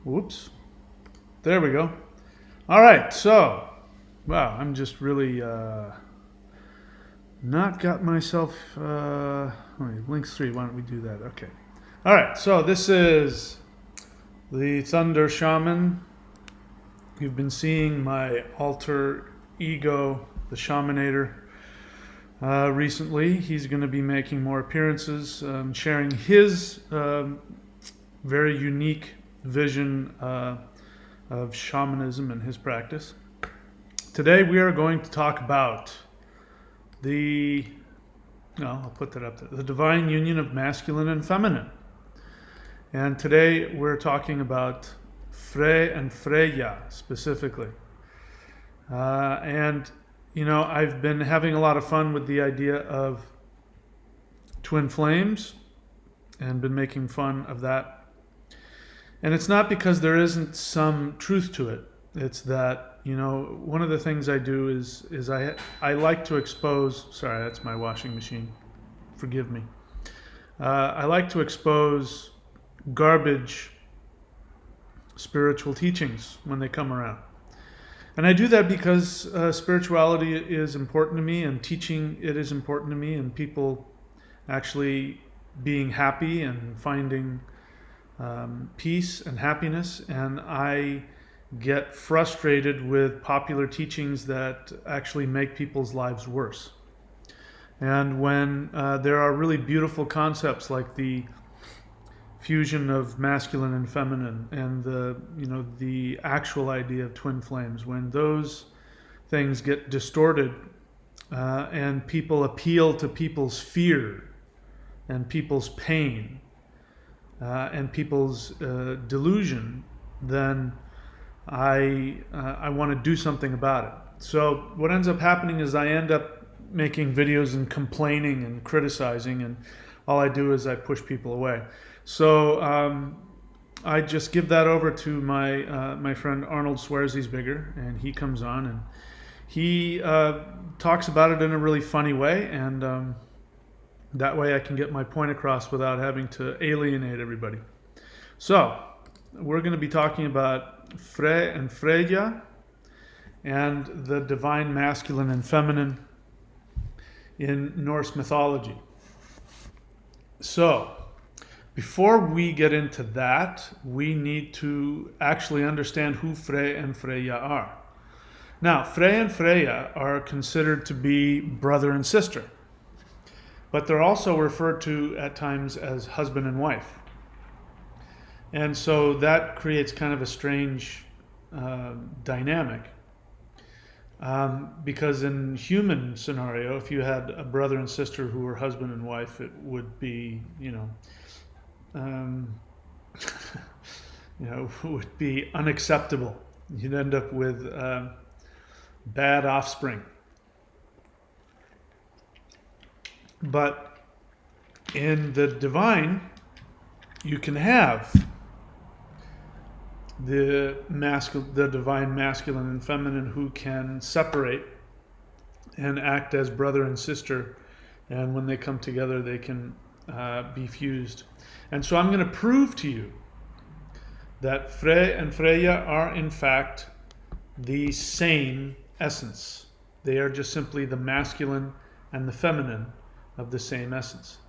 Whoops. There we go. All right. So, wow, I'm just really not got myself. Wait, links 3. Why don't we do that? Okay. All right. So this is the Thunder Shaman. You've been seeing my alter ego, the Shamanator, recently. He's going to be making more appearances, sharing his very unique vision of shamanism and his practice. Today we are going to talk about I'll put that up there, the divine union of masculine and feminine. And today we're talking about Frey and Freya specifically. And, I've been having a lot of fun with the idea of twin flames and been making fun of that. And it's not because there isn't some truth to it. It's that, one of the things I do is I like to expose, sorry, that's my washing machine. Forgive me. I like to expose garbage spiritual teachings when they come around. And I do that because spirituality is important to me, and teaching it is important to me, and people actually being happy and finding peace and happiness. And I get frustrated with popular teachings that actually make people's lives worse. And when there are really beautiful concepts like the fusion of masculine and feminine, and the actual idea of twin flames, when those things get distorted and people appeal to people's fear and people's pain and people's delusion, then I want to do something about it. So what ends up happening is I end up making videos and complaining and criticizing, and all I do is I push people away. So I just give that over to my friend Arnold swears he's bigger, and he comes on and he talks about it in a really funny way, and that way I can get my point across without having to alienate everybody. So we're going to be talking about Frey and Freya and the divine masculine and feminine in Norse mythology. So before we get into that, we need to actually understand who Frey and Freya are. Now, Frey and Freya are considered to be brother and sister, but they're also referred to at times as husband and wife. And so that creates kind of a strange dynamic. Because in human scenario, if you had a brother and sister who were husband and wife, it would be, would be unacceptable. You'd end up with bad offspring. But in the divine, you can have the divine masculine and feminine who can separate and act as brother and sister, and when they come together they can be fused. And so I'm going to prove to you that Frey and Freya are in fact the same essence. They are just simply the masculine and the feminine of the same essence.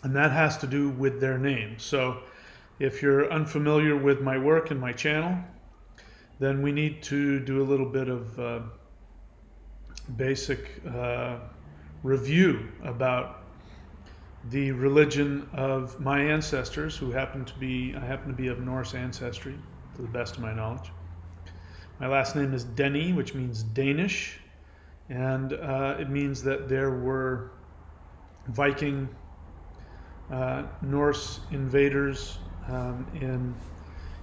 And that has to do with their name. So if you're unfamiliar with my work and my channel, then we need to do a little bit of basic review about the religion of my ancestors, I happen to be of Norse ancestry, to the best of my knowledge. My last name is Denny, which means Danish, and it means that there were Viking Norse invaders in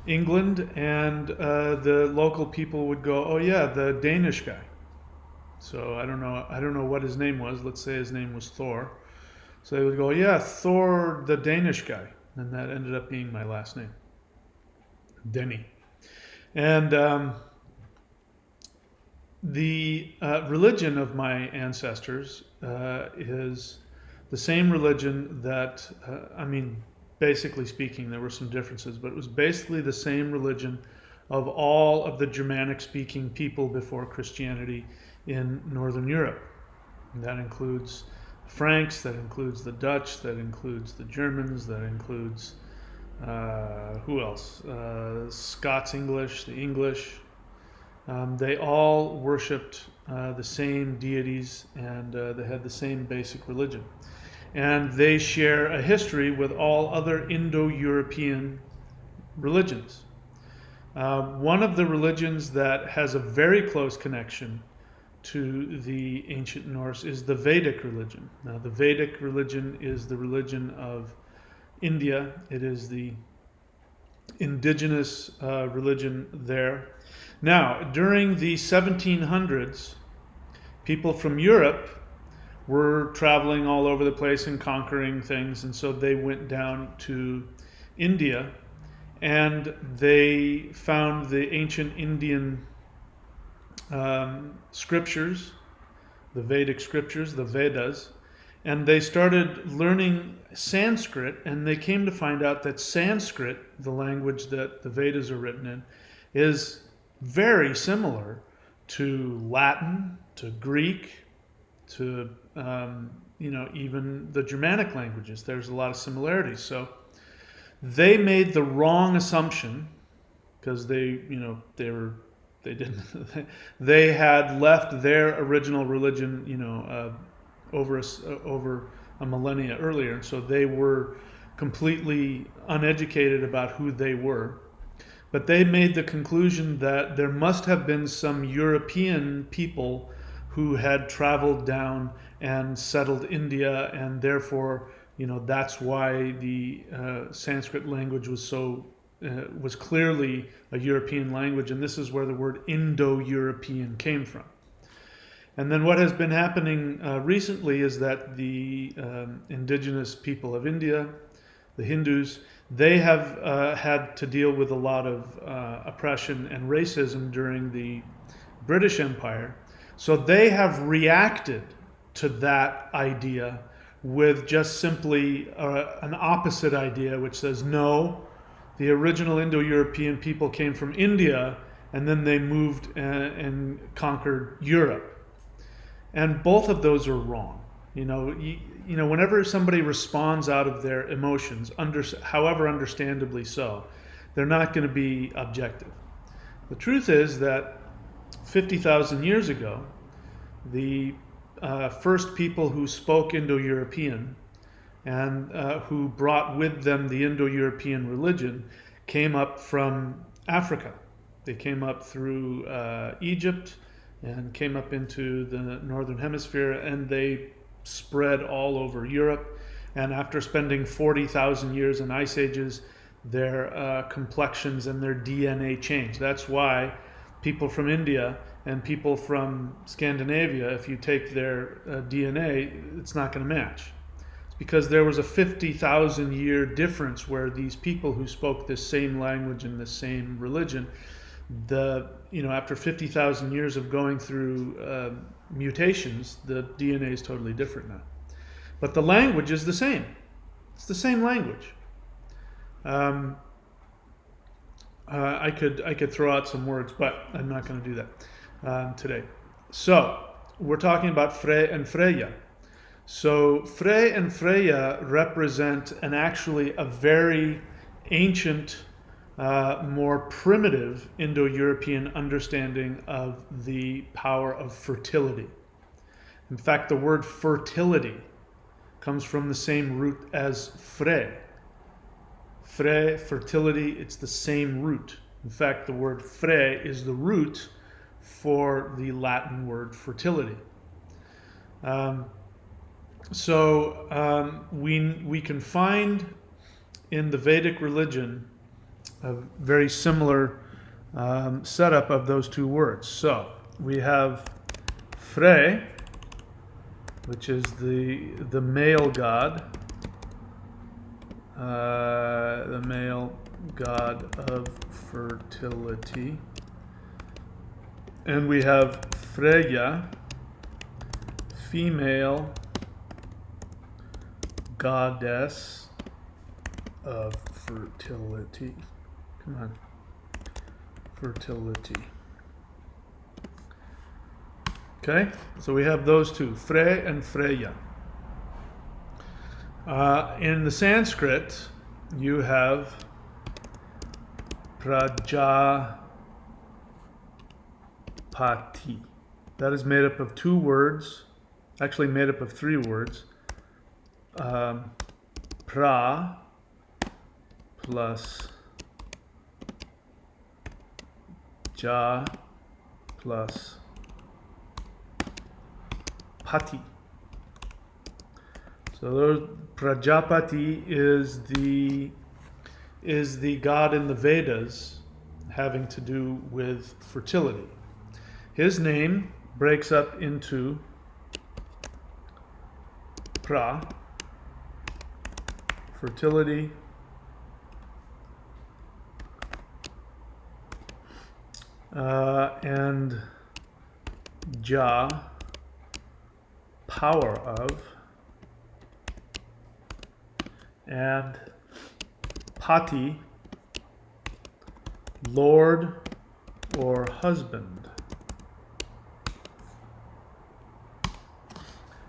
England, and the local people would go, "Oh yeah, the Danish guy." So I don't know what his name was. Let's say his name was Thor. So they would go, "Yeah, Thor, the Danish guy," and that ended up being my last name, Denny. And the religion of my ancestors is the same religion that, basically speaking. There were some differences, but it was basically the same religion of all of the Germanic-speaking people before Christianity in Northern Europe. And that includes Franks, that includes the Dutch, that includes the Germans, that includes who else? Scots English, the English. They all worshipped the same deities, and they had the same basic religion. And they share a history with all other Indo-European religions. One of the religions that has a very close connection to the ancient Norse is the Vedic religion. Now, the Vedic religion is the religion of India. It is the indigenous religion there. Now, during the 1700s, people from Europe were traveling all over the place and conquering things, and so they went down to India, and they found the ancient Indian scriptures, the Vedic scriptures, the Vedas, and they started learning Sanskrit, and they came to find out that Sanskrit, the language that the Vedas are written in, is very similar to Latin, to Greek, to even the Germanic languages. There's a lot of similarities. So they made the wrong assumption because they had left their original religion, over a millennia earlier, and so they were completely uneducated about who they were. But they made the conclusion that there must have been some European people who had traveled down and settled India, and therefore, that's why the Sanskrit language was clearly a European language, and this is where the word Indo-European came from. And then what has been happening recently is that the indigenous people of India, the Hindus, they have had to deal with a lot of oppression and racism during the British Empire. So they have reacted to that idea with just simply an opposite idea, which says, no, the original Indo-European people came from India, and then they moved and conquered Europe. And both of those are wrong. Whenever somebody responds out of their emotions, however understandably so, they're not going to be objective. The truth is that 50,000 years ago, the first people who spoke Indo-European and who brought with them the Indo-European religion came up from Africa. They came up through Egypt and came up into the northern hemisphere, and they spread all over Europe. And after spending 40,000 years in ice ages, their complexions and their DNA changed. That's why people from India and people from Scandinavia, if you take their DNA, it's not going to match. It's because there was a 50,000 year difference where these people who spoke this same language and the same religion, after 50,000 years of going through mutations, the DNA is totally different now. But the language is the same. It's the same language. I could throw out some words, but I'm not going to do that today. So we're talking about Frey and Freya. So Frey and Freya represent actually a very ancient, more primitive Indo-European understanding of the power of fertility. In fact, the word fertility comes from the same root as Frey. Frey, fertility, it's the same root. In fact, the word Frey is the root for the Latin word fertility. We can find in the Vedic religion a very similar setup of those two words. So we have Frey, which is the male god, the male god of fertility, and we have Freya, female goddess of fertility. Come on. Fertility. Okay, so we have those two, Frey and Freya. In the Sanskrit, you have Prajapati. That is made up of two words, actually made up of three words. Pra plus ja plus pati. So Prajapati is the god in the Vedas having to do with fertility. His name breaks up into pra, fertility, and ja, power of, and pati, lord or husband.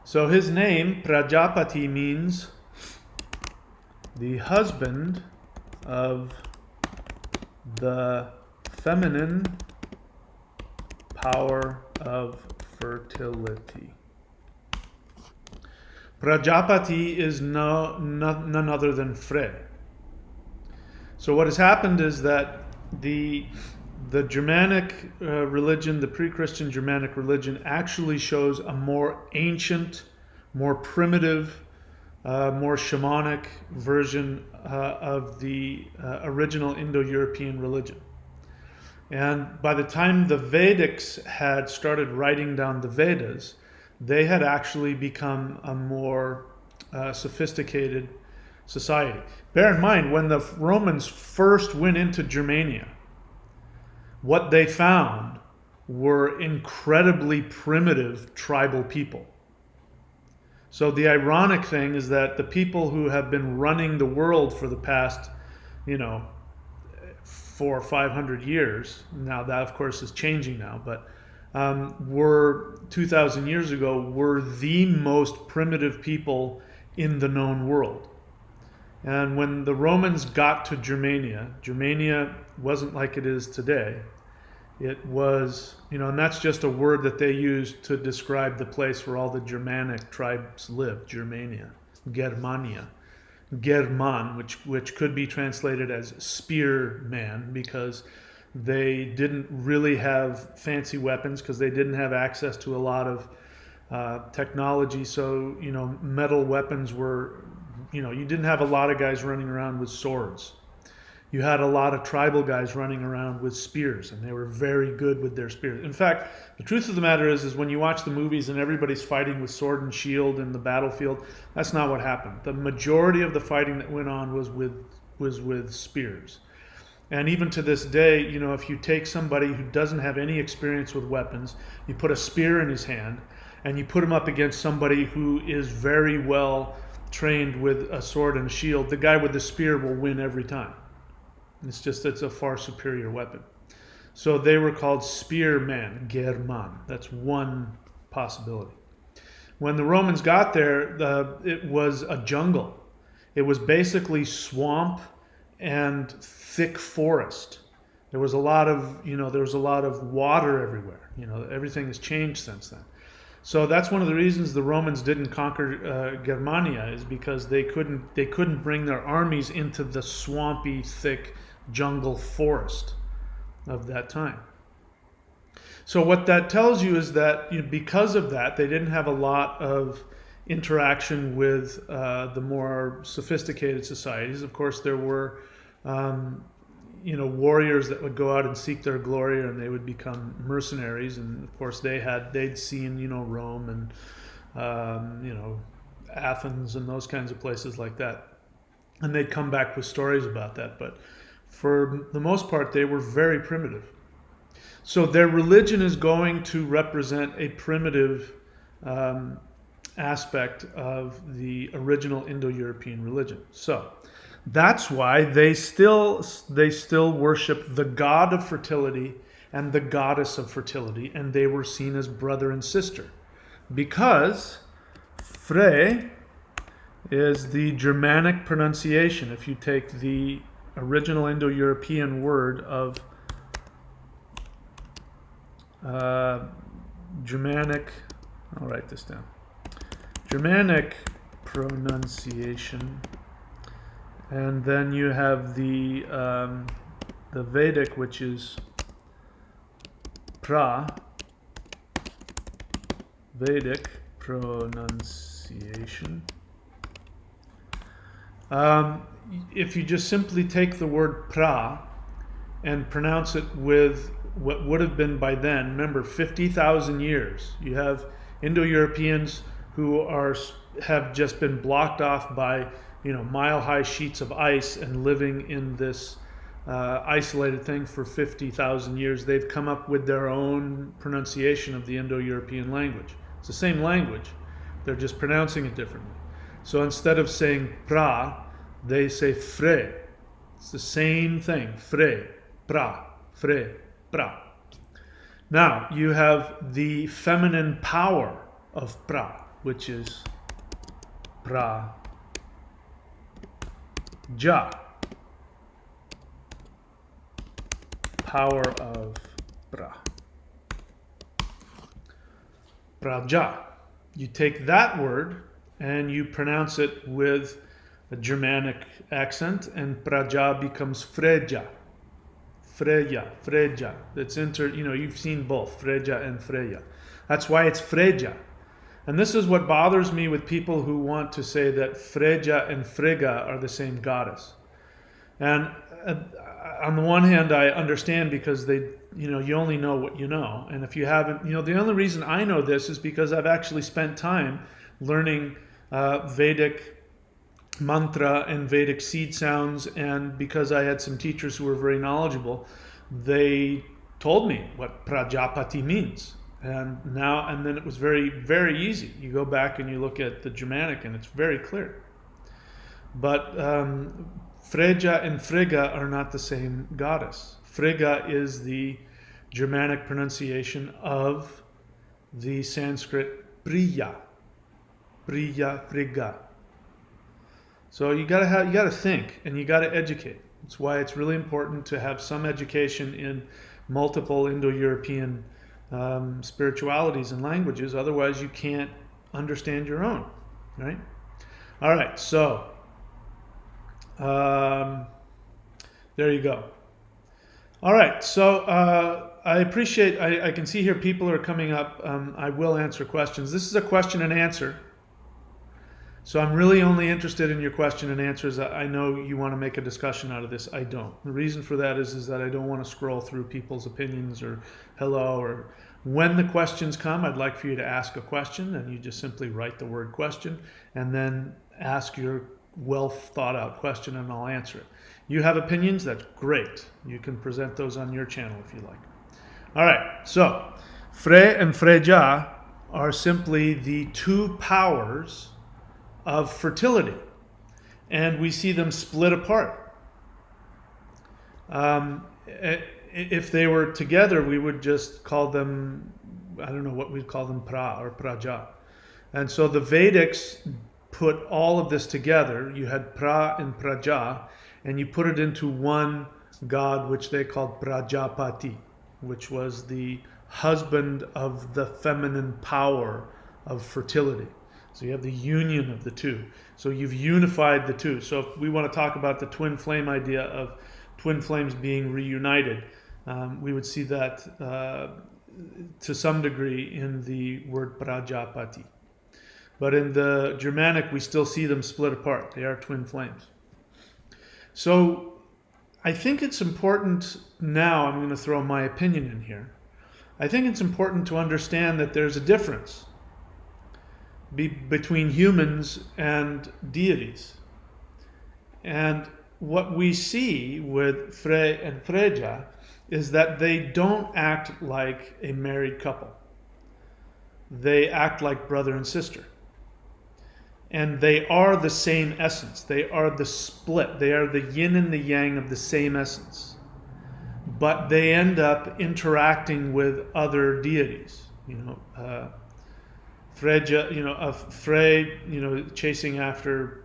So his name, Prajapati, means the husband of the feminine power of fertility. Prajapati is none other than Frey. So what has happened is that the Germanic religion, the pre-Christian Germanic religion, actually shows a more ancient, more primitive, more shamanic version of the original Indo-European religion. And by the time the Vedics had started writing down the Vedas, they had actually become a more sophisticated society. Bear in mind, when the Romans first went into Germania, what they found were incredibly primitive tribal people. So the ironic thing is that the people who have been running the world for the past, 400 or 500 years, now that of course is changing now, but were 2,000 years ago, were the most primitive people in the known world. And when the Romans got to Germania, Germania wasn't like it is today. It was, and that's just a word that they used to describe the place where all the Germanic tribes lived, Germania, Germania. German, which could be translated as spearman, because they didn't really have fancy weapons, because they didn't have access to a lot of technology. So, metal weapons were, you didn't have a lot of guys running around with swords. You had a lot of tribal guys running around with spears, and they were very good with their spears. In fact, the truth of the matter is when you watch the movies and everybody's fighting with sword and shield in the battlefield, that's not what happened. The majority of the fighting that went on was with spears. And even to this day, if you take somebody who doesn't have any experience with weapons, you put a spear in his hand, and you put him up against somebody who is very well trained with a sword and a shield, the guy with the spear will win every time. It's a far superior weapon. So they were called spearmen, German. That's one possibility. When the Romans got there, it was a jungle. It was basically swamp and thick forest. There was a lot of, water everywhere. Everything has changed since then. So that's one of the reasons the Romans didn't conquer Germania, is because they couldn't bring their armies into the swampy, thick jungle forest of that time. So what that tells you is that because of that, they didn't have a lot of interaction with the more sophisticated societies. Of course, there were warriors that would go out and seek their glory, and they would become mercenaries. And of course, they'd seen Rome and Athens and those kinds of places like that, and they'd come back with stories about that. But for the most part, they were very primitive. So their religion is going to represent a primitive aspect of the original Indo-European religion. So That's why they still worship the god of fertility and the goddess of fertility, and they were seen as brother and sister, because Frey is the Germanic pronunciation. If you take the original Indo-European word of Germanic, I'll write this down. Germanic pronunciation, and then you have the Vedic, which is pra, Vedic pronunciation. If you just simply take the word pra and pronounce it with what would have been by then, remember, 50,000 years. You have Indo-Europeans who have just been blocked off by mile-high sheets of ice and living in this isolated thing for 50,000 years. They've come up with their own pronunciation of the Indo-European language. It's the same language, they're just pronouncing it differently. So instead of saying pra, they say Frey. It's the same thing. Frey, pra, Frey, pra. Now you have the feminine power of pra, which is pra ja. Power of pra. Praja. You take that word and you pronounce it with a Germanic accent, and praja becomes Freya. Freya, Freya. That's you've seen both, Freya and Freya. That's why it's Freya. And this is what bothers me with people who want to say that Freya and Frigga are the same goddess. And on the one hand, I understand, because you only know what you know. And if you haven't, the only reason I know this is because I've actually spent time learning Vedic mantra and Vedic seed sounds, and because I had some teachers who were very knowledgeable, they told me what Prajapati means. And then it was very, very easy. You go back and you look at the Germanic and it's very clear. But Freya and Frigga are not the same goddess. Frigga is the Germanic pronunciation of the Sanskrit Priya. Priya, Frigga. So you gotta think, and you gotta educate. That's why it's really important to have some education in multiple Indo-European spiritualities and languages. Otherwise, you can't understand your own, right? All right, so there you go. All right, so I appreciate. I can see here people are coming up. I will answer questions. This is a question and answer. So I'm really only interested in your question and answers. I know you want to make a discussion out of this. I don't. The reason for that is that I don't want to scroll through people's opinions or hello, or when the questions come, I'd like for you to ask a question, and you just simply write the word question and then ask your well thought out question, and I'll answer it. You have opinions? That's great. You can present those on your channel if you like. All right. So Frey and Freya are simply the two powers of fertility, and we see them split apart. If they were together, we would just call them, I don't know what we'd call them, pra or praja. And so the Vedics put all of this together. You had pra and praja, and you put it into one god, which they called Prajapati, which was the husband of the feminine power of fertility. So you have the union of the two. So you've unified the two. So if we want to talk about the twin flame idea of twin flames being reunited, we would see that to some degree in the word Prajapati. But in the Germanic, we still see them split apart. They are twin flames. So I think it's important now, I'm going to throw my opinion in here. I think it's important to understand that there's a difference between humans and deities. And what we see with Frey and Freya is that they don't act like a married couple. They act like brother and sister. And they are the same essence. They are the split. They are the yin and the yang of the same essence. But they end up interacting with other deities. Freya, Frey, chasing after,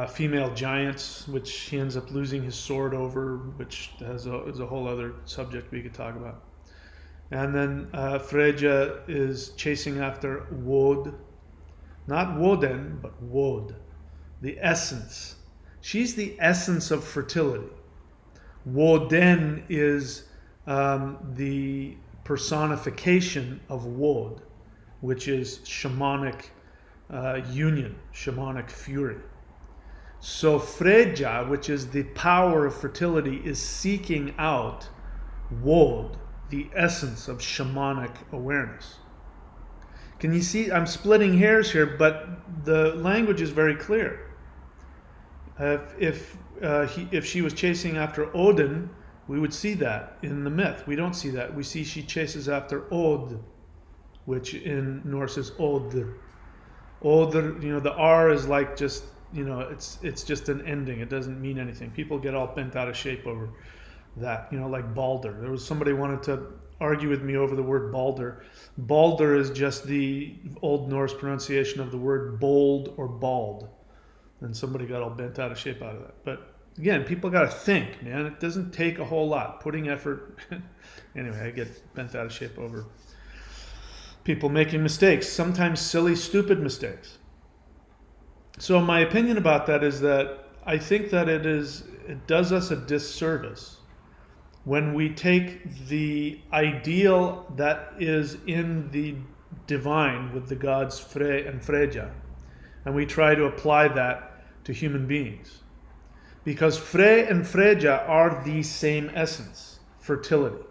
female giants, which he ends up losing his sword over, which is a whole other subject we could talk about. And then Freya is chasing after Wod, not Woden, but Wod, the essence. She's the essence of fertility. Woden is the personification of Wod, which is shamanic union, shamanic fury. So Freya, which is the power of fertility, is seeking out Wod, the essence of shamanic awareness. Can you see? I'm splitting hairs here, but the language is very clear. If she was chasing after Odin, we would see that in the myth. We don't see that. We see she chases after Od, which in Norse is Odr. Odr, the R is like just, it's just an ending. It doesn't mean anything. People get all bent out of shape over that, like Balder. There was somebody wanted to argue with me over the word Balder. Balder is just the Old Norse pronunciation of the word bold or bald. And somebody got all bent out of shape out of that. But again, people got to think, man. It doesn't take a whole lot. Putting effort. Anyway, I get bent out of shape over people making mistakes, sometimes silly, stupid mistakes. So my opinion about that is that I think that it does us a disservice when we take the ideal that is in the divine with the gods Frey and Freya, and we try to apply that to human beings. Because Frey and Freya are the same essence, fertility.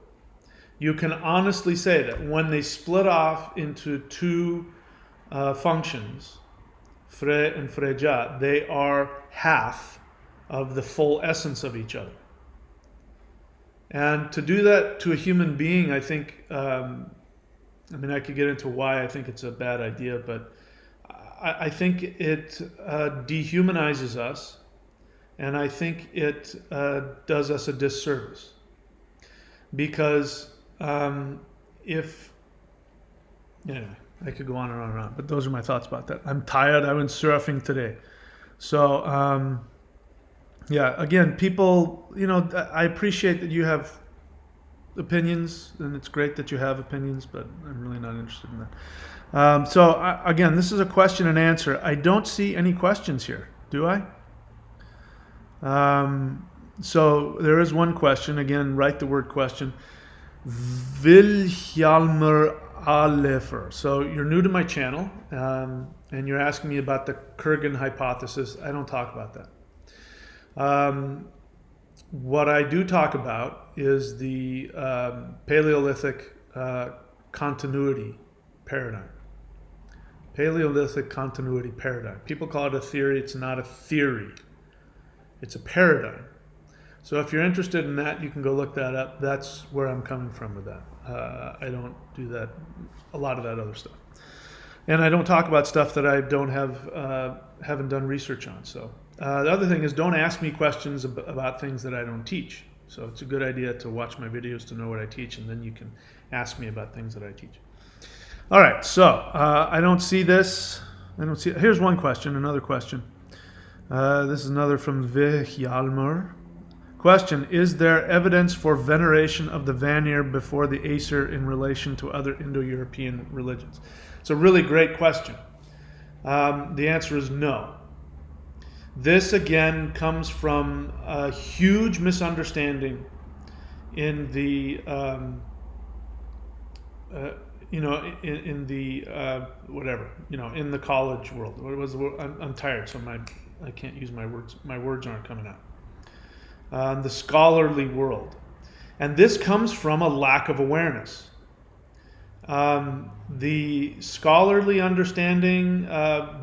You can honestly say that when they split off into two functions, Frey and Freya, they are half of the full essence of each other. And to do that to a human being, I think, I could get into why I think it's a bad idea, but I think it dehumanizes us, and I think it does us a disservice. Because anyway, I could go on and on and on, but those are my thoughts about that. I'm tired. I went surfing today. So, again, people, I appreciate that you have opinions, and it's great that you have opinions, but I'm really not interested in that. Again, this is a question and answer. I don't see any questions here, do I? So there is one question. Again, write the word question. Vilhjalmur Alefer. So you're new to my channel, and you're asking me about the Kurgan hypothesis. I don't talk about that. What I do talk about is the Paleolithic continuity paradigm. Paleolithic continuity paradigm. People call it a theory. It's not a theory. It's a paradigm. So if you're interested in that, you can go look that up. That's where I'm coming from with that. I don't do that, a lot of that other stuff. And I don't talk about stuff that I haven't done research on. So the other thing is, don't ask me questions about things that I don't teach. So it's a good idea to watch my videos to know what I teach, and then you can ask me about things that I teach. All right, so I don't see this. Here's one question, another question. This is another from Vilhjalmur. Question: is there evidence for veneration of the Vanir before the Aesir in relation to other Indo-European religions? It's a really great question. The answer is no. This again comes from a huge misunderstanding in the in the college world. What was the word? I'm tired, so I can't use my words. My words aren't coming out. The scholarly world, and this comes from a lack of awareness. The scholarly understanding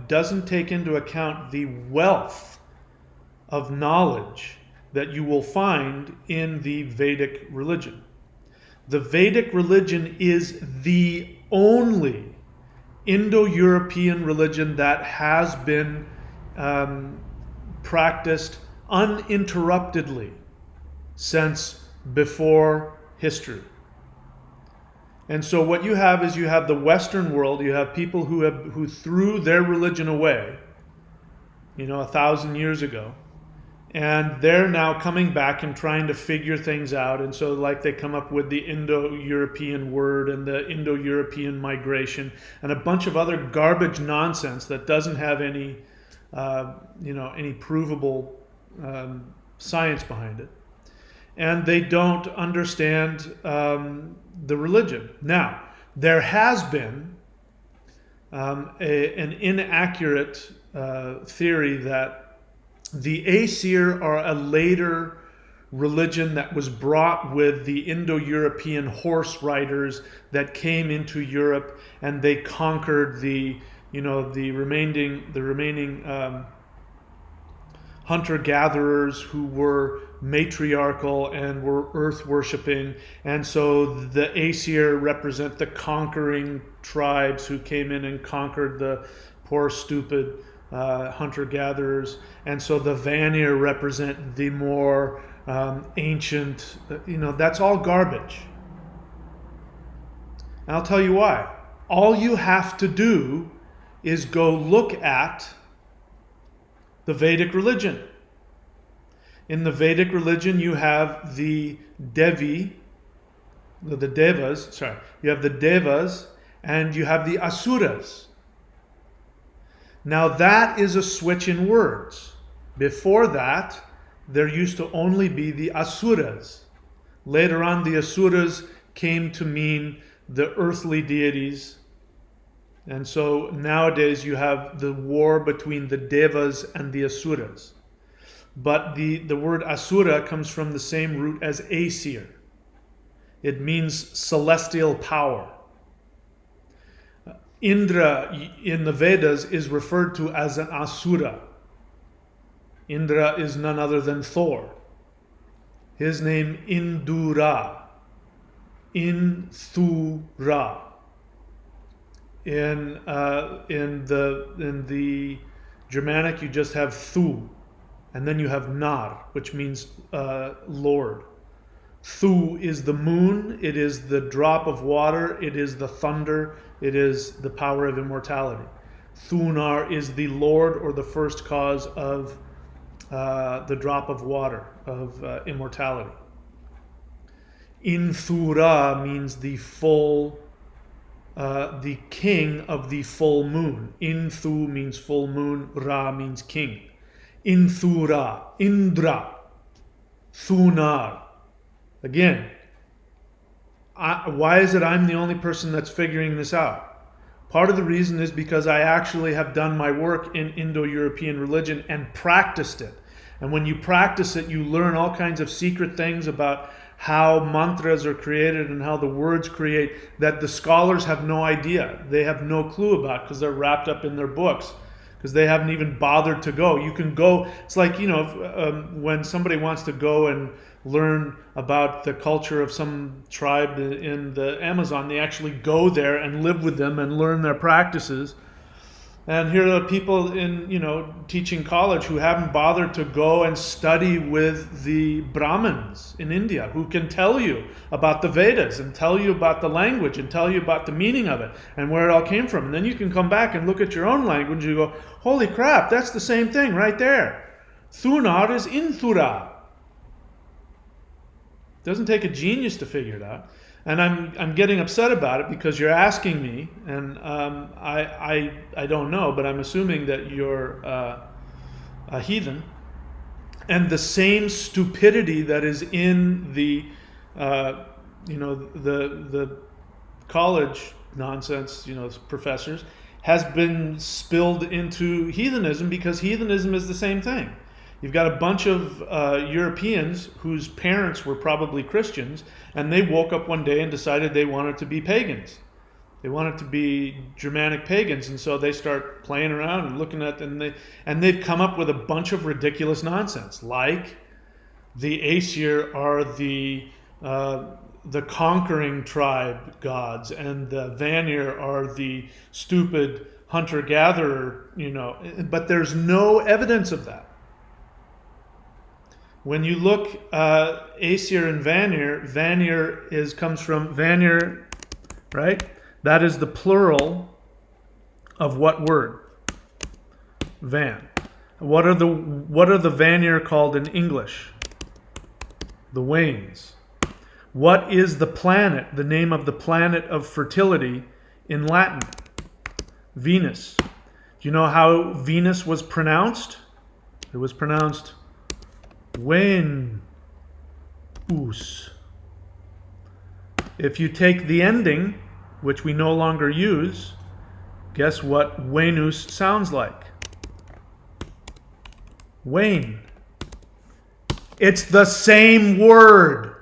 doesn't take into account the wealth of knowledge that you will find in the Vedic religion. The Vedic religion is the only Indo-European religion that has been practiced uninterruptedly since before history. And so what you have is you have the Western world, you have people who threw their religion away, 1,000 years ago, and they're now coming back and trying to figure things out. And so like they come up with the Indo-European word and the Indo-European migration and a bunch of other garbage nonsense that doesn't have any any provable science behind it. And they don't understand the religion. Now, there has been an inaccurate theory that the Aesir are a later religion that was brought with the Indo-European horse riders that came into Europe, and they conquered the remaining hunter-gatherers who were matriarchal and were earth-worshipping. And so the Aesir represent the conquering tribes who came in and conquered the poor, stupid hunter-gatherers. And so the Vanir represent the more ancient, that's all garbage. And I'll tell you why. All you have to do is go look at the Vedic religion. In the Vedic religion, you have the Devas, you have the Devas, and you have the Asuras. Now that is a switch in words. Before that, there used to only be the Asuras. Later on, the Asuras came to mean the earthly deities. And so nowadays you have the war between the Devas and the Asuras. But the word Asura comes from the same root as Aesir. It means celestial power. Indra in the Vedas is referred to as an Asura. Indra is none other than Thor. His name Indura. Inthura. In the Germanic, you just have Thu, and then you have Nar, which means Lord. Thu is the moon, it is the drop of water, it is the thunder, it is the power of immortality. Thunar is the Lord or the first cause of the drop of water, of immortality. Inthura means the full, the king of the full moon. Inthu means full moon, Ra means king. Inthura, Indra, Thunar. Again, why is it I'm the only person that's figuring this out? Part of the reason is because I actually have done my work in Indo-European religion and practiced it. And when you practice it, you learn all kinds of secret things about how mantras are created and how the words create that the scholars have no idea. They have no clue about because they're wrapped up in their books, because they haven't even bothered to go. You can go, it's like, when somebody wants to go and learn about the culture of some tribe in the Amazon, they actually go there and live with them and learn their practices. And here are people in, teaching college who haven't bothered to go and study with the Brahmins in India, who can tell you about the Vedas and tell you about the language and tell you about the meaning of it and where it all came from. And then you can come back and look at your own language and you go, holy crap, that's the same thing right there. Thunar is Inthura. Doesn't take a genius to figure it out. And I'm getting upset about it because you're asking me, and I don't know, but I'm assuming that you're a heathen. And the same stupidity that is in the college nonsense, professors, has been spilled into heathenism, because heathenism is the same thing. You've got a bunch of Europeans whose parents were probably Christians, and they woke up one day and decided they wanted to be pagans. They wanted to be Germanic pagans, and so they start playing around and looking at them, and they've come up with a bunch of ridiculous nonsense, like the Aesir are the the conquering tribe gods, and the Vanir are the stupid hunter-gatherer, but there's no evidence of that. When you look Aesir and Vanir comes from Vanir, right? That is the plural of what word? Van. What are the Vanir called in English? The Wanes. What is the planet, the name of the planet of fertility in Latin? Venus. Do you know how Venus was pronounced? It was pronounced Venus. If you take the ending, which we no longer use, guess what Venus sounds like? Wayne. It's the same word.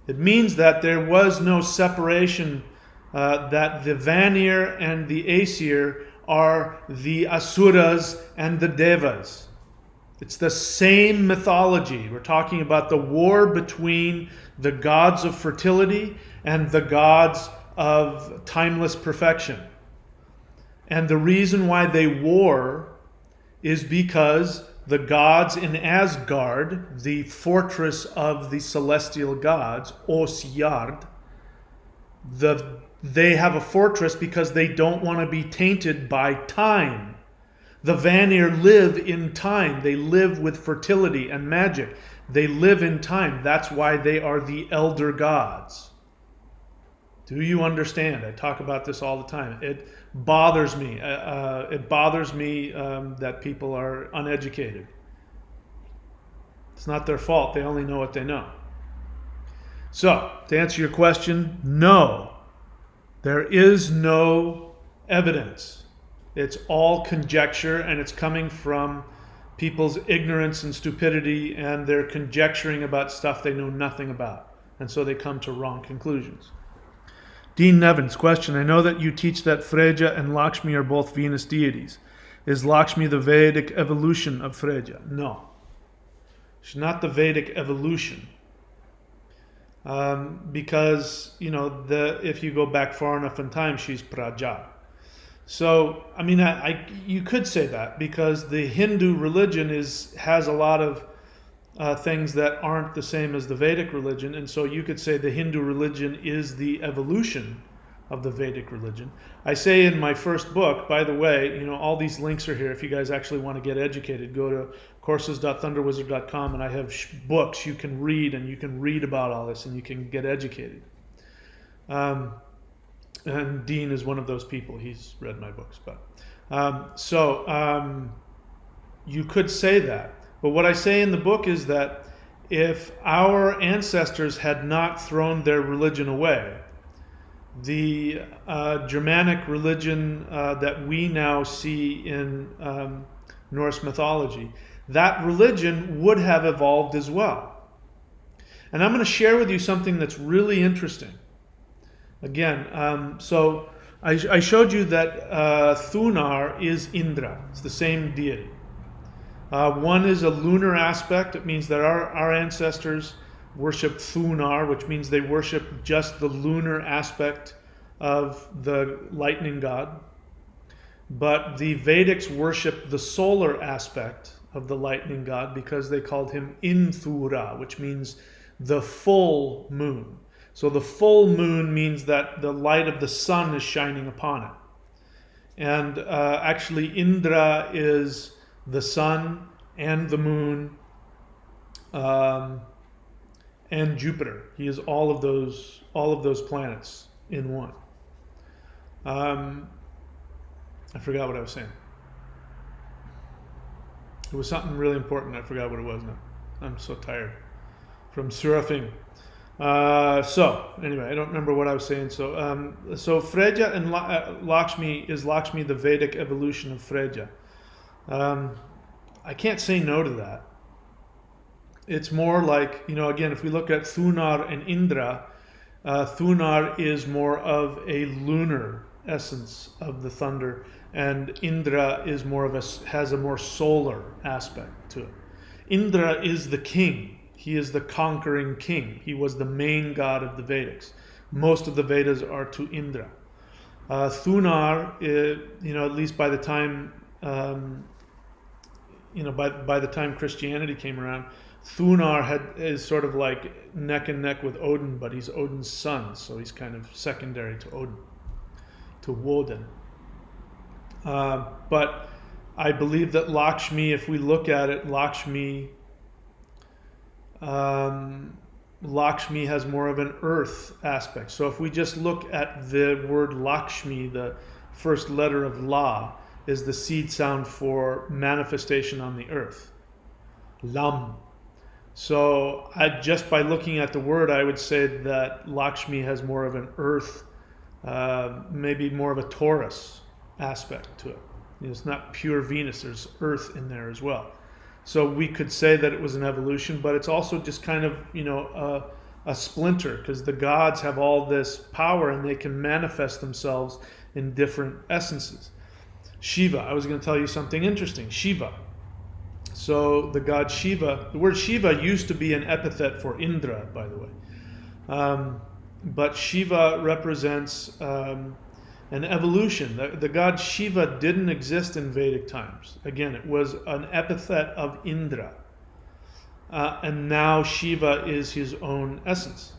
It means that there was no separation, that the Vanir and the Aesir are the Asuras and the Devas. It's the same mythology. We're talking about the war between the gods of fertility and the gods of timeless perfection. And the reason why they war is because the gods in Asgard, the fortress of the celestial gods, Osgard, they have a fortress because they don't want to be tainted by time. The Vanir live in time. They live with fertility and magic. They live in time. That's why they are the elder gods. Do you understand? I talk about this all the time. It bothers me. It bothers me that people are uneducated. It's not their fault. They only know what they know. So, to answer your question, no. There is no evidence. It's all conjecture, and it's coming from people's ignorance and stupidity, and they're conjecturing about stuff they know nothing about. And so they come to wrong conclusions. Dean Nevins, question. I know that you teach that Freya and Lakshmi are both Venus deities. Is Lakshmi the Vedic evolution of Freya? No. She's not the Vedic evolution. Because, if you go back far enough in time, she's Praja. So, you could say that because the Hindu religion has a lot of things that aren't the same as the Vedic religion, and so you could say the Hindu religion is the evolution of the Vedic religion. I say in my first book, by the way, all these links are here. If you guys actually want to get educated, go to courses.thunderwizard.com, and I have books you can read, and you can read about all this, and you can get educated. And Dean is one of those people. He's read my books. You could say that. But what I say in the book is that if our ancestors had not thrown their religion away, the Germanic religion that we now see in Norse mythology, that religion would have evolved as well. And I'm going to share with you something that's really interesting. Again, so I showed you that Thunar is Indra. It's the same deity. One is a lunar aspect. It means that our ancestors worship Thunar, which means they worship just the lunar aspect of the lightning god. But the Vedics worship the solar aspect of the lightning god because they called him Inthura, which means the full moon. So the full moon means that the light of the sun is shining upon it. And actually Indra is the sun and the moon and Jupiter. He is all of those planets in one. I forgot what I was saying. It was something really important. I forgot what it was now. I'm so tired from surfing. So anyway, I don't remember what I was saying. So Freya and Lakshmi, is Lakshmi the Vedic evolution of Freya? I can't say no to that. It's more like, again, if we look at Thunar and Indra, Thunar is more of a lunar essence of the thunder, and Indra is has a more solar aspect to it. Indra is the king. He is the conquering king. He was the main god of the Vedics. Most of the Vedas are to Indra. Thunar, at least by the time, by the time Christianity came around, Thunar is sort of like neck and neck with Odin, but he's Odin's son, so he's kind of secondary to Odin, to Woden. But I believe that Lakshmi, if we look at it, Lakshmi has more of an earth aspect. So if we just look at the word Lakshmi, the first letter of La is the seed sound for manifestation on the earth. Lam. So just by looking at the word, I would say that Lakshmi has more of an earth, maybe more of a Taurus aspect to it. It's not pure Venus, there's earth in there as well. So we could say that it was an evolution, but it's also just kind of, a splinter, because the gods have all this power and they can manifest themselves in different essences. Shiva, I was going to tell you something interesting. Shiva. So the god Shiva, the word Shiva used to be an epithet for Indra, by the way. But Shiva represents an evolution. The god Shiva didn't exist in Vedic times. Again, it was an epithet of Indra. And now Shiva is his own essence.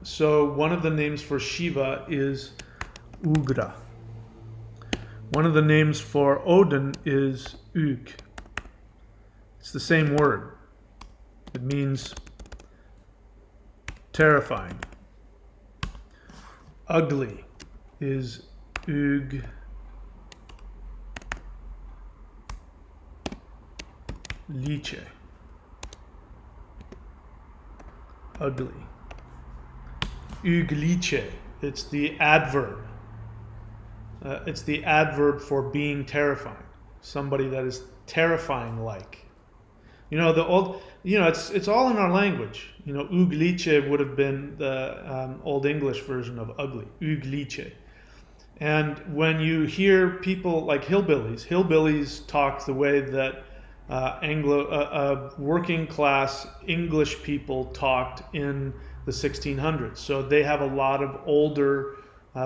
So one of the names for Shiva is Ugra. One of the names for Odin is Ug. It's the same word. It means terrifying. Ugly is Ug. Liche. Ugly. Ugliche. It's the adverb. It's the adverb for being terrifying. Somebody that is terrifying like. It's all in our language. Ugliche would have been the Old English version of ugly. Ugliche. And when you hear people like hillbillies talk the way that working class English people talked in the 1600s. So they have a lot of older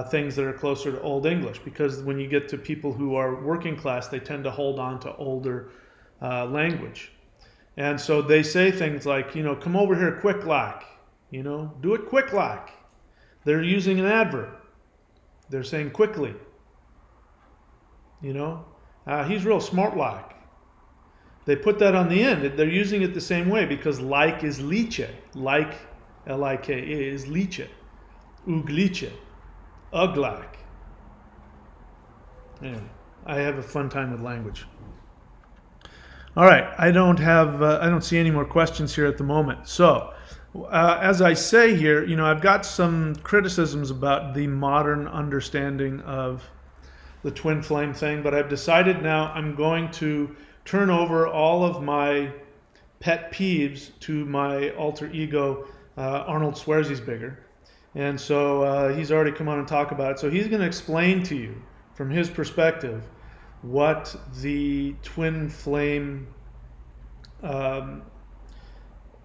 things that are closer to Old English, because when you get to people who are working class, they tend to hold on to older language. And so they say things like, come over here quick like, do it quick like. They're using an adverb. They're saying quickly. He's real smart like. They put that on the end. They're using it the same way because like is liche. Like, L-I-K-E, is liche. Ugliche. Uglak. Anyway, I have a fun time with language. All right, I don't see any more questions here at the moment. So, as I say here, I've got some criticisms about the modern understanding of the twin flame thing, but I've decided now I'm going to turn over all of my pet peeves to my alter ego, Arnold Schwarzenegger. And so he's already come on and talked about it. So he's going to explain to you from his perspective what the twin flame,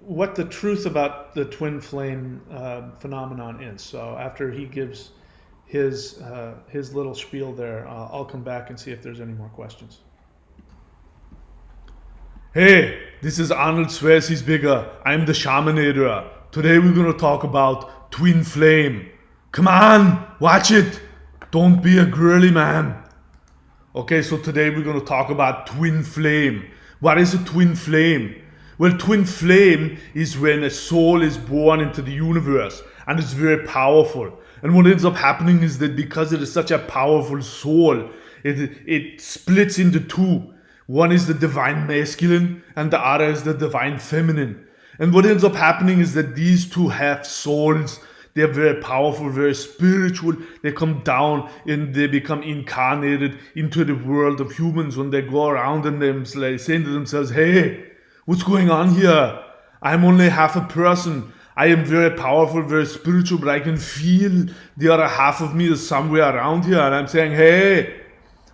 what the truth about the twin flame phenomenon is. So after he gives his little spiel there, I'll come back and see if there's any more questions. Hey, this is Arnold Schwarzenegger. I'm the Shaman Eider. Today we're going to talk about twin flame. Come on, watch it. Don't be a girly man. Okay, so today we're going to talk about twin flame. What is a twin flame? Well, twin flame is when a soul is born into the universe and it's very powerful. And what ends up happening is that because it is such a powerful soul, it splits into two. One is the divine masculine and the other is the divine feminine. And what ends up happening is that these two have souls. They're very powerful, very spiritual. They come down and they become incarnated into the world of humans when they go around and they're saying to themselves, hey, what's going on here? I'm only half a person. I am very powerful, very spiritual, but I can feel the other half of me is somewhere around here. And I'm saying, hey,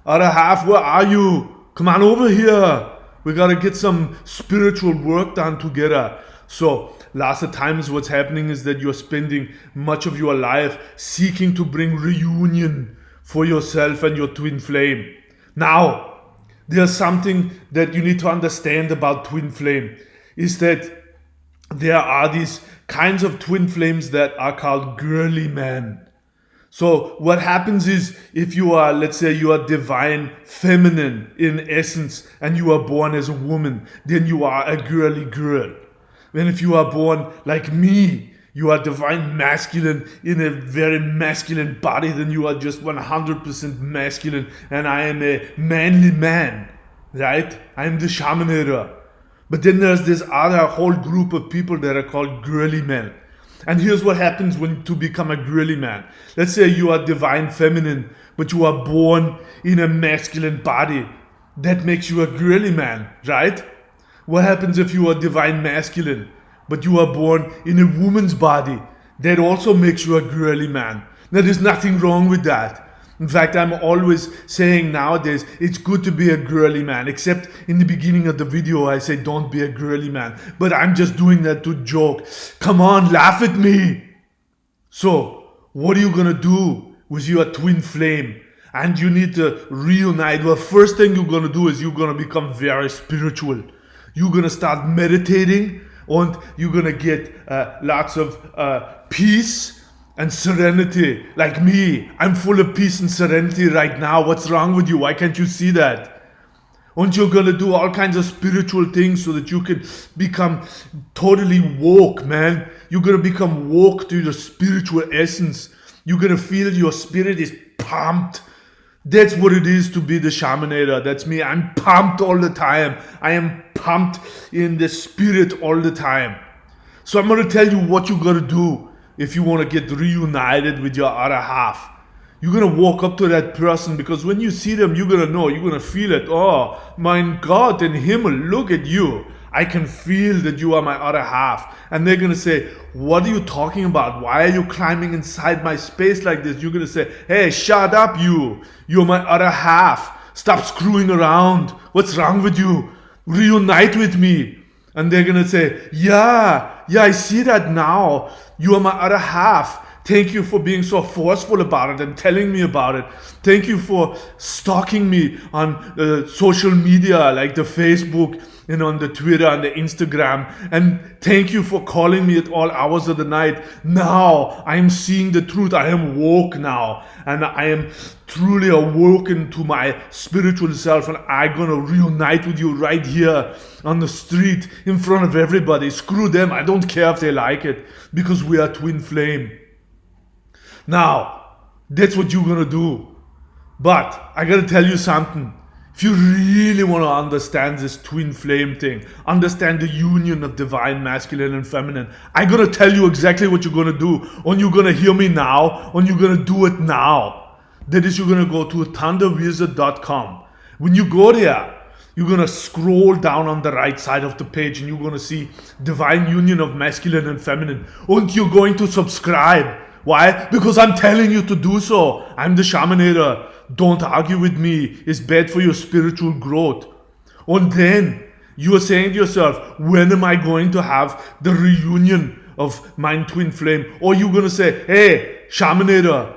other half, where are you? Come on over here. We gotta get some spiritual work done together. So lots of times what's happening is that you're spending much of your life seeking to bring reunion for yourself and your twin flame. Now, there's something that you need to understand about twin flame, is that there are these kinds of twin flames that are called girly men. So what happens is, if you are, let's say you are divine feminine in essence and you are born as a woman, then you are a girly girl. And if you are born like me, you are divine masculine in a very masculine body, then you are just 100% masculine, and I am a manly man, right? I am the Shaman Eider. But then there's this other whole group of people that are called girly men. And here's what happens when to become a girly man. Let's say you are divine feminine, but you are born in a masculine body. That makes you a girly man, right? What happens if you are divine masculine, but you are born in a woman's body? That also makes you a girly man. Now, there's nothing wrong with that. In fact, I'm always saying nowadays, it's good to be a girly man, except in the beginning of the video, I say don't be a girly man. But I'm just doing that to joke. Come on, laugh at me. So, what are you gonna do with your twin flame? And you need to reunite. Well, first thing you're gonna do is you're gonna become very spiritual. You're gonna start meditating, and you're gonna get lots of peace and serenity. Like me, I'm full of peace and serenity right now. What's wrong with you? Why can't you see that? And you're gonna do all kinds of spiritual things so that you can become totally woke, man. You're gonna become woke to your spiritual essence. You're gonna feel your spirit is pumped. That's what it is to be the Shaman Eider. That's me. I'm pumped all the time. I am pumped in the spirit all the time. So I'm gonna tell you what you gotta do if you want to get reunited with your other half. You're going to walk up to that person, because when you see them, you're going to know, you're going to feel it. Oh, mein Gott in Himmel, look at you. I can feel that you are my other half. And they're going to say, what are you talking about? Why are you climbing inside my space like this? You're going to say, hey, shut up you. You're my other half. Stop screwing around. What's wrong with you? Reunite with me. And they're going to say, yeah, I see that now. You are my other half. Thank you for being so forceful about it and telling me about it. Thank you for stalking me on social media like the Facebook and on the Twitter and the Instagram. And thank you for calling me at all hours of the night. Now I am seeing the truth. I am woke now. And I am truly awoken to my spiritual self. And I'm going to reunite with you right here on the street in front of everybody. Screw them. I don't care if they like it, because we are twin flame. Now, that's what you're going to do. But I got to tell you something. If you really want to understand this twin flame thing, understand the union of divine masculine and feminine, I'm going to tell you exactly what you're going to do. And you're going to hear me now, and you're going to do it now. That is, you're going to go to thunderwizard.com. When you go there, you're going to scroll down on the right side of the page, and you're going to see divine union of masculine and feminine. And you're going to subscribe. Why? Because I'm telling you to do so. I'm the Shaman Eider. Don't argue with me. It's bad for your spiritual growth. And then you are saying to yourself, when am I going to have the reunion of my twin flame? Or you're going to say, hey, Shaman Eider,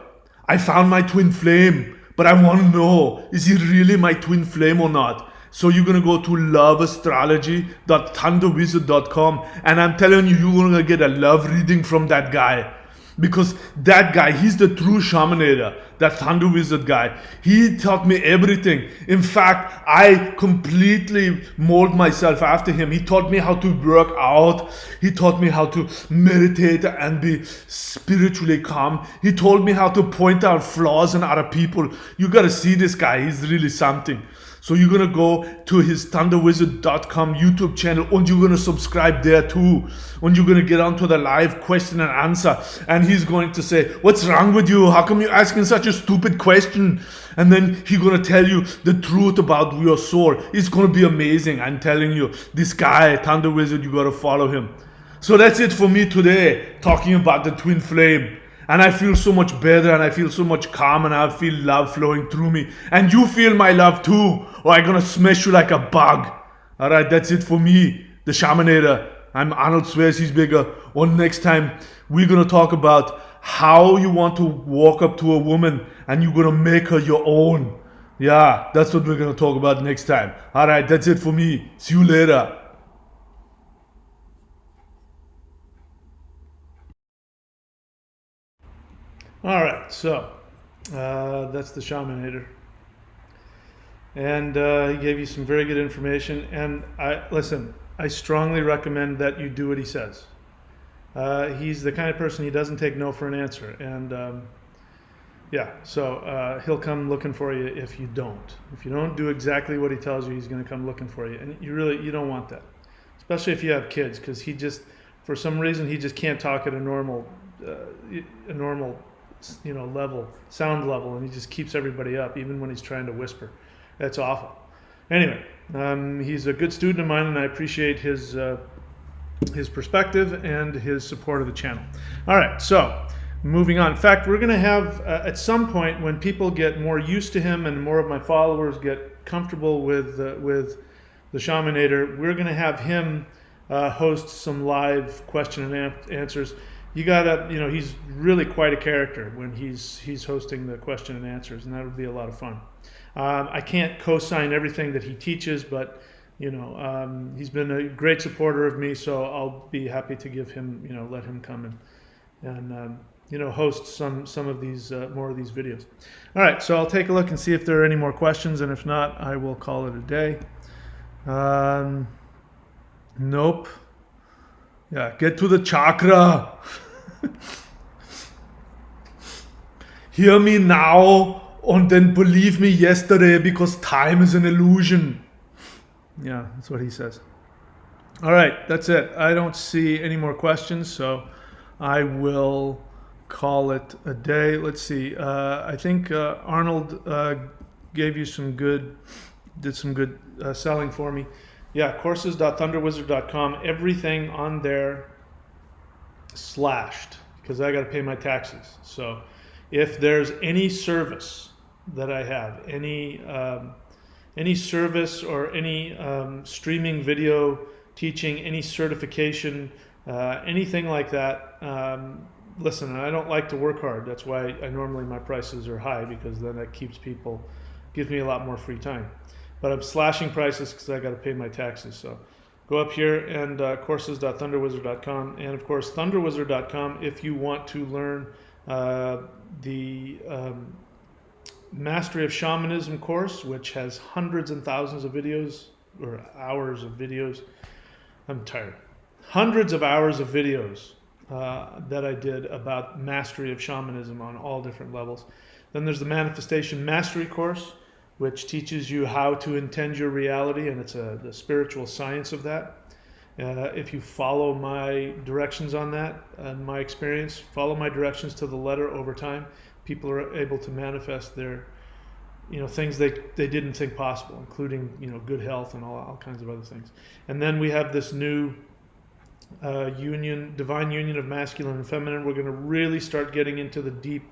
I found my twin flame, but I want to know, is he really my twin flame or not? So you're going to go to loveastrology.thunderwizard.com, and I'm telling you, you're going to get a love reading from that guy. Because that guy, he's the true Shaman Eider, that Thunder Wizard guy. He taught me everything. In fact, I completely mold myself after him. He taught me how to work out. He taught me how to meditate and be spiritually calm. He told me how to point out flaws in other people. You gotta see this guy. He's really something. So you're going to go to his thunderwizard.com YouTube channel, and you're going to subscribe there too. And you're going to get onto the live question and answer. And he's going to say, what's wrong with you? How come you're asking such a stupid question? And then he's going to tell you the truth about your soul. It's going to be amazing. I'm telling you, this guy, Thunder Wizard, you got to follow him. So that's it for me today, talking about the twin flame. And I feel so much better, and I feel so much calm, and I feel love flowing through me. And you feel my love too, or I'm gonna smash you like a bug. All right, that's it for me, the Shamanator. I'm Arnold swears he's bigger. On next time, we're gonna talk about how you want to walk up to a woman and you're gonna make her your own. Yeah, that's what we're gonna talk about next time. All right, that's it for me. See you later. All right, so that's the Shamanator. And he gave you some very good information. And I strongly recommend that you do what he says. He's the kind of person, he doesn't take no for an answer. And so he'll come looking for you if you don't. If you don't do exactly what he tells you, he's going to come looking for you. And you don't want that, especially if you have kids, because for some reason, he just can't talk at a normal sound level, and he just keeps everybody up, even when he's trying to whisper. That's awful. Anyway, he's a good student of mine, and I appreciate his perspective and his support of the channel. All right, so moving on. In fact, we're going to have at some point, when people get more used to him and more of my followers get comfortable with the Shamanator, we're going to have him host some live question and answers. You gotta, he's really quite a character when he's hosting the question and answers, and that would be a lot of fun. I can't co-sign everything that he teaches, but he's been a great supporter of me, so I'll be happy to give him, let him come and host some of these more of these videos. All right, so I'll take a look and see if there are any more questions, and if not, I will call it a day. Nope. Yeah, get to the chakra. Hear me now and then believe me yesterday, because time is an illusion. Yeah, that's what he says. All right, that's it. I don't see any more questions, so I will call it a day. Let's see. I think Arnold did some good selling for me. Yeah, courses.thunderwizard.com. Everything on there slashed, because I got to pay my taxes. So if there's any service that I have, any service or any streaming video teaching, any certification, anything like that, listen, I don't like to work hard. That's why normally my prices are high, because then that gives me a lot more free time. But I'm slashing prices because I got to pay my taxes. So go up here and courses.thunderwizard.com, and of course thunderwizard.com if you want to learn the Mastery of Shamanism course, which has hundreds and thousands of videos, or hours of videos. I'm tired. Hundreds of hours of videos that I did about mastery of shamanism on all different levels. Then there's the Manifestation Mastery course, which teaches you how to intend your reality, and it's the spiritual science of that. If you follow my directions on that, and my experience, follow my directions to the letter over time, people are able to manifest their, things they didn't think possible, including, good health and all kinds of other things. And then we have this new divine union of masculine and feminine. We're going to really start getting into the deep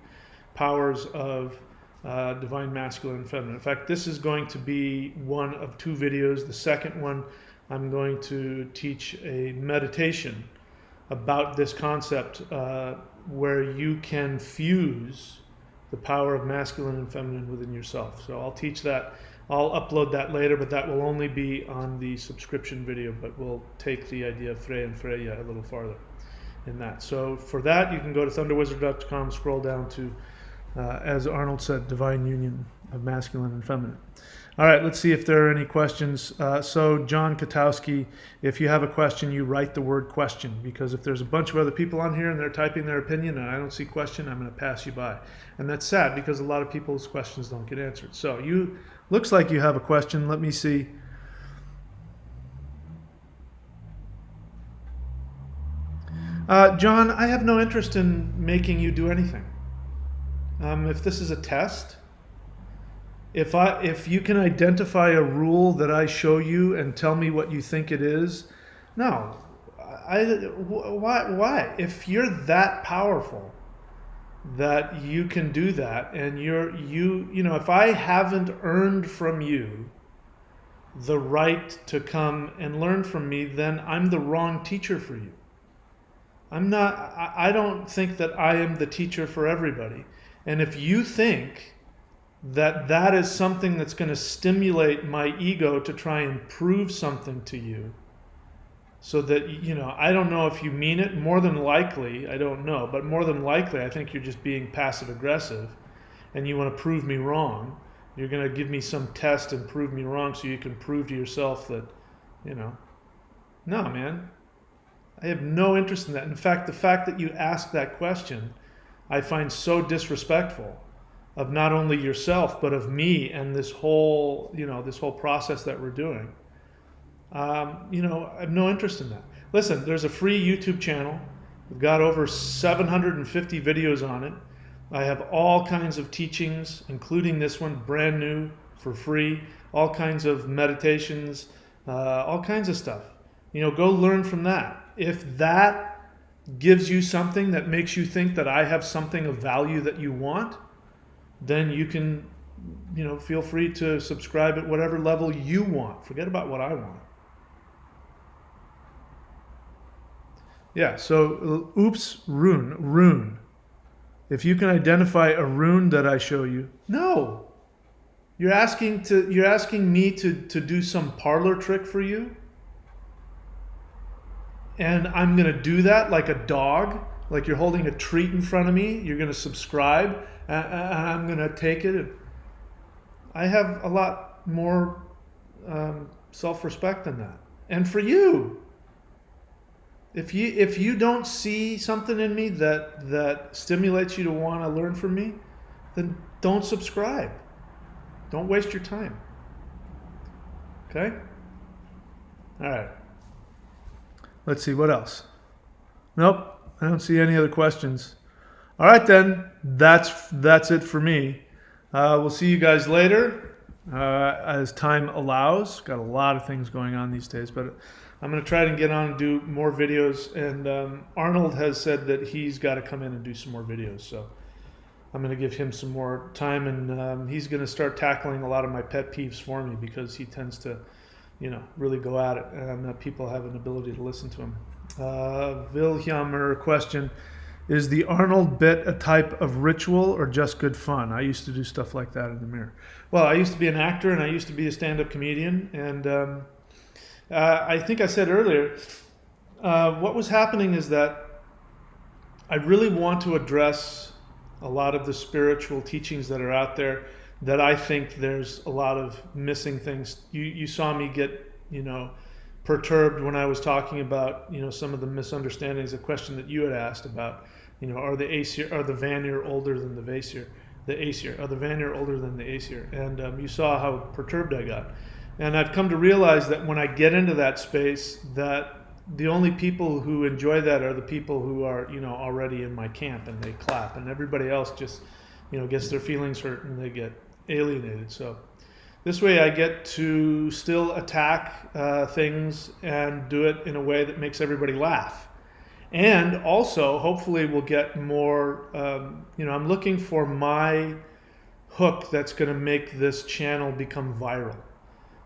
powers of divine masculine and feminine. In fact, this is going to be one of two videos. The second one, I'm going to teach a meditation about this concept where you can fuse the power of masculine and feminine within yourself. So I'll teach that. I'll upload that later, but that will only be on the subscription video, but we'll take the idea of Frey and Freya a little farther in that. So for that, you can go to thunderwizard.com, scroll down to, as Arnold said, divine union of masculine and feminine. All right, let's see if there are any questions. So John Katowski, if you have a question, you write the word question, because if there's a bunch of other people on here and they're typing their opinion and I don't see question, I'm going to pass you by. And that's sad, because a lot of people's questions don't get answered. So looks like you have a question. Let me see. John, I have no interest in making you do anything. If this is a test, if you can identify a rule that I show you and tell me what you think it is, no. Why? If you're that powerful that you can do that, and if I haven't earned from you the right to come and learn from me, then I'm the wrong teacher for you. I don't think that I am the teacher for everybody. And if you think that that is something that's going to stimulate my ego to try and prove something to you, so that, I don't know if you mean it, more than likely, I don't know, but more than likely, I think you're just being passive aggressive and you want to prove me wrong. You're going to give me some test and prove me wrong so you can prove to yourself that, no, man, I have no interest in that. In fact, the fact that you ask that question, I find so disrespectful of not only yourself, but of me and this whole process that we're doing. I have no interest in that. Listen, there's a free YouTube channel. We've got over 750 videos on it. I have all kinds of teachings, including this one, brand new, for free. All kinds of meditations, all kinds of stuff. Go learn from that. If that gives you something that makes you think that I have something of value that you want, then you can, feel free to subscribe at whatever level you want. Forget about what I want. Yeah, so, oops, rune. If you can identify a rune that I show you, no. You're asking me to do some parlor trick for you? And I'm going to do that like a dog, like you're holding a treat in front of me. You're going to subscribe, and I'm going to take it. I have a lot more self-respect than that. And for you, if you don't see something in me that stimulates you to want to learn from me, then don't subscribe. Don't waste your time. Okay? All right. Let's see, what else? Nope, I don't see any other questions. All right then, that's it for me. We'll see you guys later as time allows. Got a lot of things going on these days, but I'm going to try to get on and do more videos. And Arnold has said that he's got to come in and do some more videos, so I'm going to give him some more time, and he's going to start tackling a lot of my pet peeves for me, because he tends to really go at it, and people have an ability to listen to him. Wilhelmer question, is the Arnold bit a type of ritual or just good fun? I used to do stuff like that in the mirror. Well, I used to be an actor, and I used to be a stand-up comedian, and I think I said earlier, what was happening is that I really want to address a lot of the spiritual teachings that are out there, that I think there's a lot of missing things. You saw me get, perturbed when I was talking about, some of the misunderstandings, a question that you had asked about, are the Vanir older than the Aesir? Are the Vanir older than the Aesir? And you saw how perturbed I got. And I've come to realize that when I get into that space, that the only people who enjoy that are the people who are, already in my camp, and they clap, and everybody else just, gets their feelings hurt and they get alienated. So this way I get to still attack things and do it in a way that makes everybody laugh. And also, hopefully we'll get more, I'm looking for my hook that's going to make this channel become viral.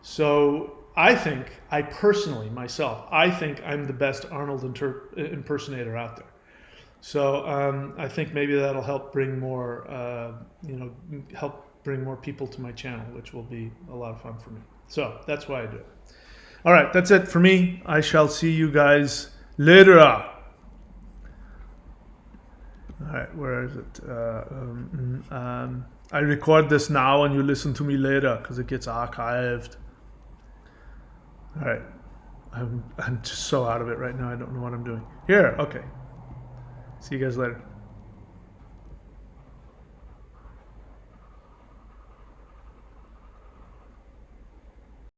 So I think I'm the best Arnold impersonator out there. So I think maybe that'll help bring more, bring more people to my channel, which will be a lot of fun for me. So that's why I do it. All right, that's it for me. I shall see you guys later. All right, where is it? I record this now and you listen to me later because it gets archived. All right, I'm just so out of it right now. I don't know what I'm doing. Here, okay. See you guys later.